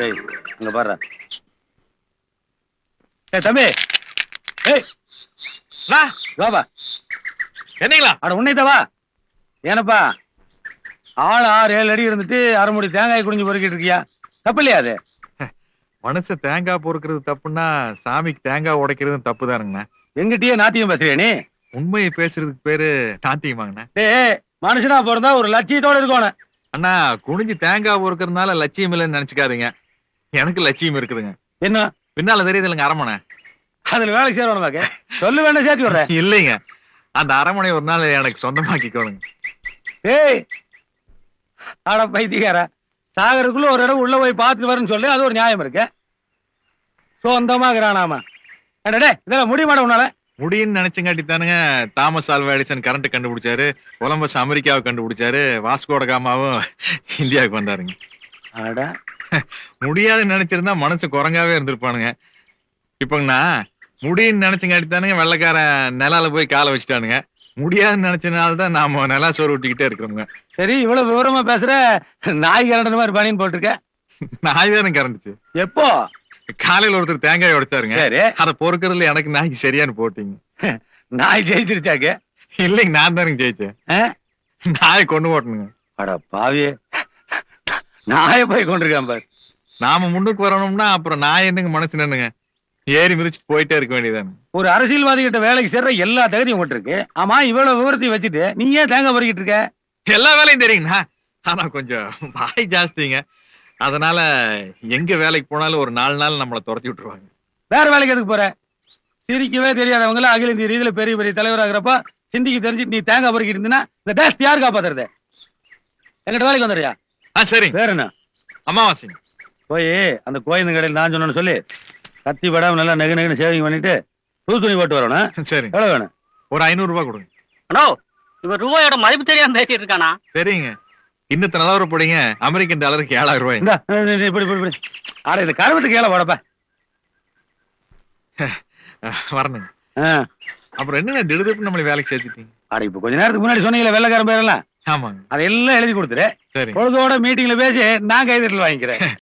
ஏய் இங்க பாரு. ஏய் தம்பி, ஏய் வாப்பா. என்னங்களா? அட உன்னைத்தவா. ஏனப்பா ஆள் 6-7 அடி இருந்துட்டு அரை முடி தேங்காய் குடிஞ்சு பொறுக்கிட்டு இருக்கியா? தப்பு இல்லையா அது? மனசு தேங்காய் பொறுக்கிறது தப்புன்னா சாமிக்கு தேங்காய் உடைக்கிறதும் தப்பு தானுங்கண்ணா. எங்கிட்டயே நாத்தியம் பேசுறியா நீ? உண்மையை பேசுறதுக்கு பேரு நாத்தியமாங்கண்ணா. ஏய் மனுஷனா பிறந்தா ஒரு லட்சியத்தோட இருக்கணும். அண்ணா குனிஞ்சு தேங்காய் பொறுக்கிறதுனால லட்சியம் இல்லைன்னு நினைச்சுக்காதீங்க. எனக்கு லட்சியம் இருக்குதுங்க. என்ன பின்னால தெரியுது இல்லைங்க அரமனை. அதுல வேலைக்கு சேரணுமாக்க சொல்லு வேண்டாம் சேர்த்து விடுறேன். இல்லைங்க, அந்த அரமனை ஒரு நாள் எனக்கு சொந்தமாக்கிக்கோணுங்க. ஏய் ஆட பைத்தியக்கார, சாகருக்குள்ள ஒரு இடம் உள்ள போய் பார்த்துட்டு வரேன்னு சொல்லு. அது ஒரு நியாயம் இருக்கு. சொந்தமாகறானாமா இதெல்லாம் முடியுமாட உன்னால? முடியும்னு நினைச்சங்காட்டி தானுங்க தாமஸ் ஆல்வா எடிசன் கரண்ட் கண்டுபிடிச்சாரு, கொலம்பஸ் அமெரிக்காவை கண்டுபிடிச்சாரு, வாஸ்கோட காமாவும் இந்தியாவுக்கு வந்தாருங்க. அட முடியாதுன்னு நினைச்சிருந்தா மனசு குரங்காவே இருந்திருப்பானுங்க. இப்பங்கண்ணா முடியும்னு நினைச்சங்காட்டி தானுங்க வெள்ளைக்காரன் நிலால போய் காலை வச்சுட்டானுங்க. முடியாதுன்னு நினைச்சனால்தான் நாம நிலா சோறு விட்டுக்கிட்டே இருக்கிறோங்க. சரி இவ்வளவு விவரமா பேசுற. நாய் கரண்ட மாதிரி பனின்னு போட்டிருக்க. நாய் தானே கறந்துச்சு. எப்போ? காலையில ஒருத்தர் தேங்காய் உடைச்சாருங்க. சரி அதை பொறுக்கிறதுல எனக்கு நாய்க்கு சரியானு போட்டீங்க. நாய் ஜெயிச்சிருச்சாக்க? இல்லைங்க, நான் தானுங்க ஜெயிச்சேன். நாயை கொண்டு போட்டணுங்க. அட பாவியே, நாயை போய் கொண்டிருக்கான் பாரு. நாம முன்னுக்கு வரணும்னா அப்புறம் நான் என்னங்க மனசு நின்னுங்க ஏறி மிதிச்சுட்டு போயிட்டே இருக்க வேண்டியதானே. ஒரு அரசியல்வாதி கிட்ட வேலைக்கு சேர்ற எல்லா தகுதியும் உங்கள்ட்ட இருக்கு. ஆமா இவ்வளவு விவரத்தையும் வச்சுட்டு நீ ஏன் தேங்காய் பொறுக்கிட்டு இருக்க? எல்லா வேலையும் தெரியுங்கண்ணா, ஆனா கொஞ்சம் வாய் ஜாஸ்திங்க. அதனால எங்க வேலைக்கு போனாலும் ஒரு 4 நாள் நம்மளை துரத்தி விட்டுருவாங்க. வேற வேலைக்கு எதுக்கு போற? சிரிக்கவே தெரியாதவங்கள அகில இந்திய ரீதியில பெரிய பெரிய தலைவராகிறப்ப சிந்திக்கு தெரிஞ்சுட்டு நீ தேங்காய் பொறுக்கிட்டு இருந்தீங்கன்னா இந்த தேசத்தை யாரு காப்பாத்துறது? எங்கிட்ட வேலைக்கு வந்துடுறியா? சரி. வேற என்ன? அமாவாசைங்க போய் அந்த கோயில் கடையில் நான் சொன்னேன்னு சொல்லி கத்தி படாம நல்லா நெகு நெகுன்னு சேவிங் பண்ணிட்டு புது துணி போட்டு வரணும். சரி. எவ்வளவு வேணும்? ஒரு 500 ரூபாய் கொடுங்க. அண்ணோ இவன் ரூபாயோட மதிப்பு தெரியாம பேசிட்டு இருக்கானா? சரிங்க, இன்னத்து நிலவரம் போடுங்க. அமெரிக்கன் டாலருக்கு 7000 ரூபாய். இப்படி ஆட இந்த கருவத்துக்கு ஏழை போடப்ப வரணுங்க. அப்புறம் என்னங்க திடுதிப்பு நம்மளை வேலைக்கு சேர்த்துட்டீங்க? ஆட இப்ப கொஞ்ச நேரத்துக்கு முன்னாடி சொன்னீங்களா வெள்ளக்காரன் பேரெல்லாம்? ஆமாங்க. அதெல்லாம் எழுதி கொடுத்துரு. சரி. பொழுதோட மீட்டிங்ல பேசி நான் கைதட்டல் வாங்கிக்கிறேன்.